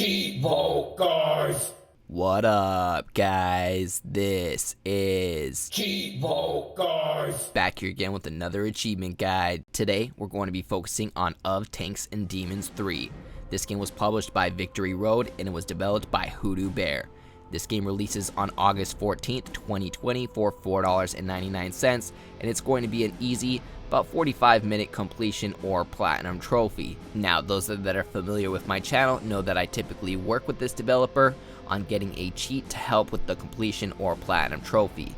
Cheevo, guys! What up, guys? This is Cheevo, guys! back here again with another achievement guide. Today, we're going to be focusing on Of Tanks and Demons 3. This game was published by Victory Road and it was developed by Hoodoo. This game releases on August 14th, 2020 for $4.99, and it's going to be an easy, about 45-minute completion or platinum trophy. Now, those that are familiar with my channel know that I typically work with this developer on getting a cheat to help with the completion or platinum trophy.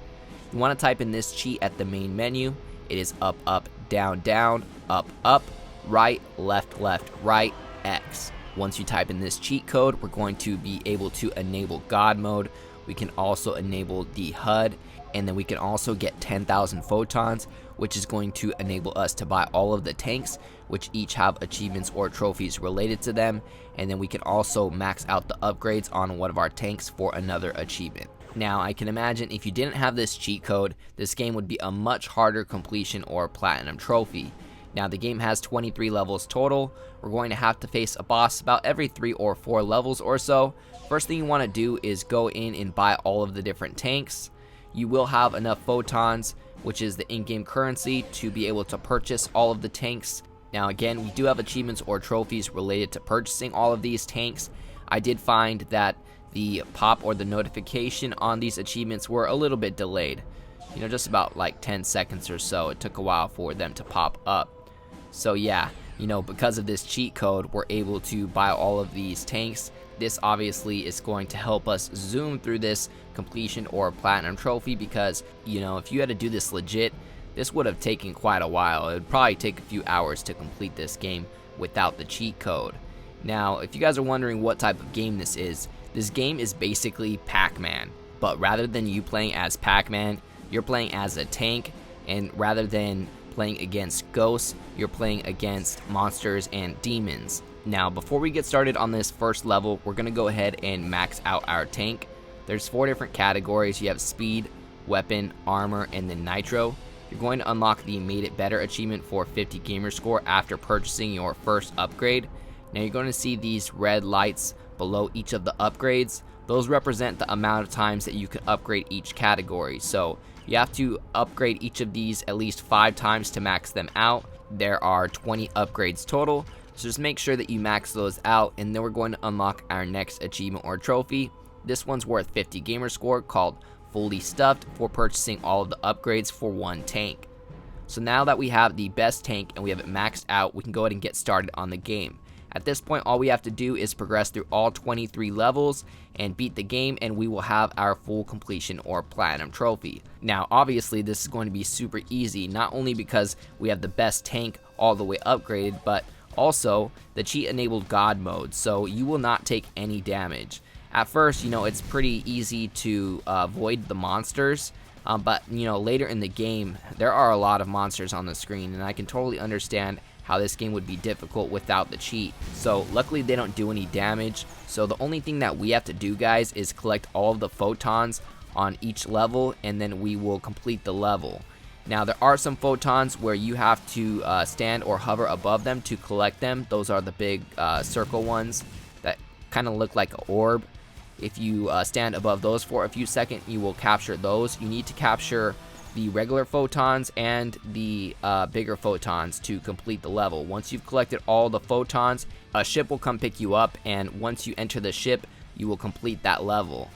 You want to type in this cheat at the main menu. It is up, up, down, down, up, up, right, left, left, right, X. Once you type in this cheat code, we're going to be able to enable God mode. We can also enable the HUD, and then we can also get 10,000 photons, which is going to enable us to buy all of the tanks, which each have achievements or trophies related to them. And then we can also max out the upgrades on one of our tanks for another achievement. Now, I can imagine if you didn't have this cheat code, this game would be a much harder completion or platinum trophy. Now, the game has 23 levels total. We're going to have to face a boss about every 3 or 4 levels or so. First thing you want to do is go in and buy all of the different tanks. You will have enough photons, which is the in-game currency, to be able to purchase all of the tanks. Now again, we do have achievements or trophies related to purchasing all of these tanks. I did find that the pop or the notification on these achievements were a little bit delayed. Just about like 10 seconds or so. It took a while for them to pop up. So yeah, because of this cheat code, we're able to buy all of these tanks. This obviously is going to help us zoom through this completion or platinum trophy because, if you had to do this legit, this would have taken quite a while. It would probably take a few hours to complete this game without the cheat code. Now, if you guys are wondering what type of game this game is basically Pac-Man. But rather than you playing as Pac-Man, you're playing as a tank, and rather than playing against ghosts, you're playing against monsters and demons. Now, before we get started on this first level, we're going to go ahead and max out our tank. There's 4 different categories. You have speed, weapon, armor, and then nitro. You're going to unlock the Made It Better achievement for 50 gamer score after purchasing your first upgrade. Now, you're going to see these red lights below each of the upgrades. Those represent the amount of times that you can upgrade each category. So you have to upgrade each of these at least 5 times to max them out. There are 20 upgrades total, so just make sure that you max those out, and then we're going to unlock our next achievement or trophy. This one's worth 50 gamer score, called Fully Stuffed, for purchasing all of the upgrades for 1 tank. So now that we have the best tank and we have it maxed out, we can go ahead and get started on the game. At this point, all we have to do is progress through all 23 levels and beat the game, and we will have our full completion or platinum trophy. Now, obviously, this is going to be super easy, not only because we have the best tank all the way upgraded, but also the cheat-enabled God mode, so you will not take any damage. At first, it's pretty easy to avoid the monsters, but later in the game, there are a lot of monsters on the screen, and I can totally understand how this game would be difficult without the cheat. So luckily they don't do any damage. So the only thing that we have to do, guys, is collect all of the photons on each level, and then we will complete the level. Now, there are some photons where you have to stand or hover above them to collect them. Those are the big circle ones that kind of look like an orb. If you stand above those for a few seconds, you will capture those. You need to capture the regular photons and the bigger photons to complete the level. Once you've collected all the photons, a ship will come pick you up, and once you enter the ship, you will complete that level.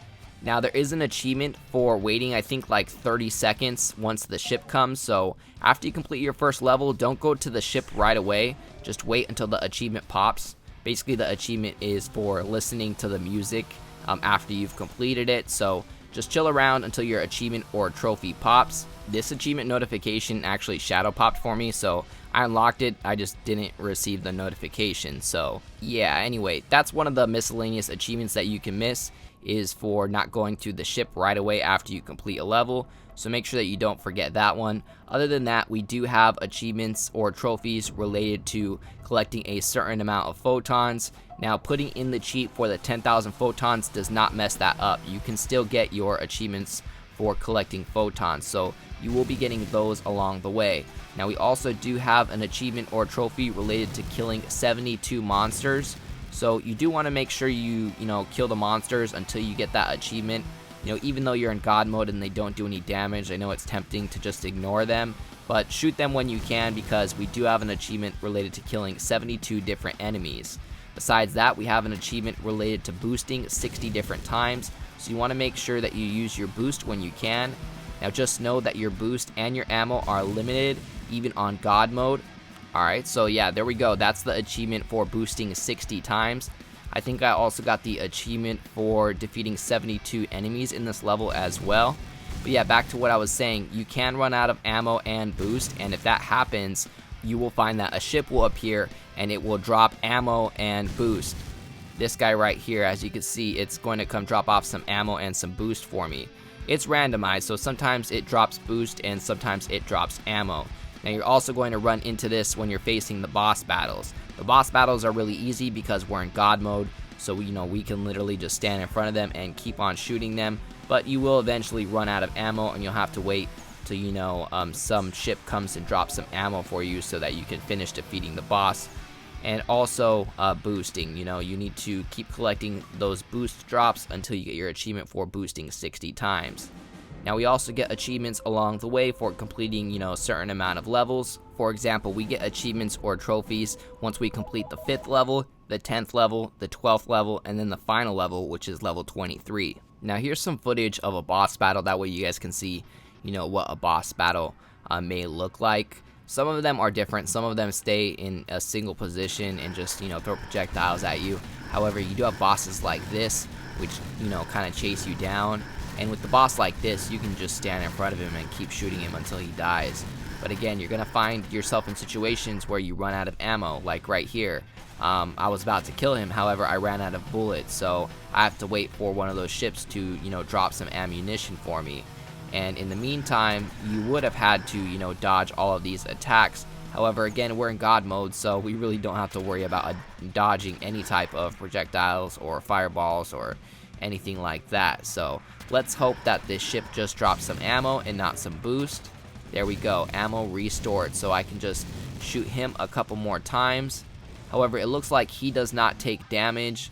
Now, there is an achievement for waiting, I think, like 30 seconds once the ship comes. So after you complete your first level, don't go to the ship right away. Just wait until the achievement pops. Basically, the achievement is for listening to the music after you've completed it. So just chill around until your achievement or trophy pops. This achievement notification actually shadow popped for me, so I unlocked it. I just didn't receive the notification. So yeah, anyway, that's one of the miscellaneous achievements that you can miss, is for not going to the ship right away after you complete a level. So make sure that you don't forget that one. Other than that, we do have achievements or trophies related to collecting a certain amount of photons. Now, putting in the cheat for the 10,000 photons does not mess that up. You can still get your achievements for collecting photons, so you will be getting those along the way. Now, we also do have an achievement or trophy related to killing 72 monsters. So you do want to make sure you kill the monsters until you get that achievement. Even though you're in God mode and they don't do any damage, I know it's tempting to just ignore them, but shoot them when you can, because we do have an achievement related to killing 72 different enemies. Besides that, we have an achievement related to boosting 60 different times, so you want to make sure that you use your boost when you can. Now just know that your boost and your ammo are limited, even on God mode. Alright, so yeah, there we go. That's the achievement for boosting 60 times. I think I also got the achievement for defeating 72 enemies in this level as well. But yeah, back to what I was saying, you can run out of ammo and boost, and if that happens, you will find that a ship will appear and it will drop ammo and boost. This guy right here, as you can see, it's going to come drop off some ammo and some boost for me. It's randomized, so sometimes it drops boost and sometimes it drops ammo. Now you're also going to run into this when you're facing the boss battles. The boss battles are really easy because we're in God mode, so we can literally just stand in front of them and keep on shooting them, but you will eventually run out of ammo and you'll have to wait till some ship comes and drops some ammo for you so that you can finish defeating the boss. And also boosting, you need to keep collecting those boost drops until you get your achievement for boosting 60 times. Now we also get achievements along the way for completing, a certain amount of levels. For example, we get achievements or trophies once we complete the 5th level, the 10th level, the 12th level, and then the final level, which is level 23. Now here's some footage of a boss battle, that way you guys can see, what a boss battle may look like. Some of them are different, some of them stay in a single position and just, throw projectiles at you. However, you do have bosses like this, which, kind of chase you down. And with the boss like this, you can just stand in front of him and keep shooting him until he dies. But again, you're going to find yourself in situations where you run out of ammo, like right here. I was about to kill him, however, I ran out of bullets, so I have to wait for one of those ships to, drop some ammunition for me. And in the meantime, you would have had to, dodge all of these attacks. However, again, we're in God mode, so we really don't have to worry about dodging any type of projectiles or fireballs or anything like that. So let's hope that this ship just drops some ammo and not some boost. There we go, ammo restored, so I can just shoot him a couple more times. However, it looks like he does not take damage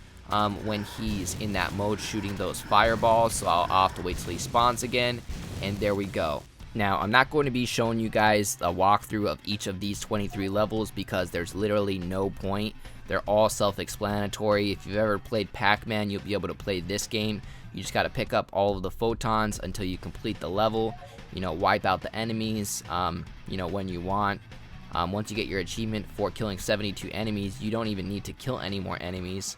when he's in that mode shooting those fireballs, so I'll have to wait till he spawns again. And there we go. Now, I'm not going to be showing you guys a walkthrough of each of these 23 levels because there's literally no point. They're all self-explanatory. If you've ever played Pac-Man, you'll be able to play this game. You just got to pick up all of the photons until you complete the level. Wipe out the enemies, when you want. Once you get your achievement for killing 72 enemies, you don't even need to kill any more enemies.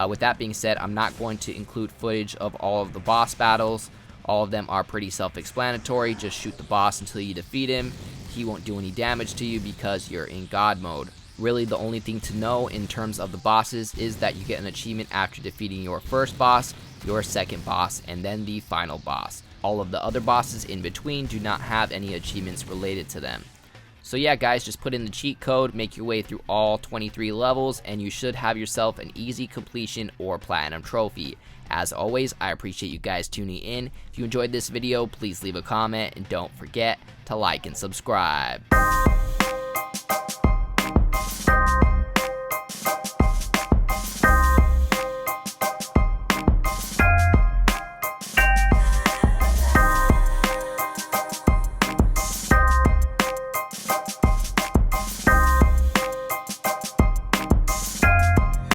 With that being said, I'm not going to include footage of all of the boss battles. All of them are pretty self-explanatory. Just shoot the boss until you defeat him. He won't do any damage to you because you're in God mode. Really, the only thing to know in terms of the bosses is that you get an achievement after defeating your first boss, your second boss, and then the final boss. All of the other bosses in between do not have any achievements related to them. So yeah, guys, just put in the cheat code, make your way through all 23 levels, and you should have yourself an easy completion or platinum trophy. As always, I appreciate you guys tuning in. If you enjoyed this video, please leave a comment, and don't forget to like and subscribe.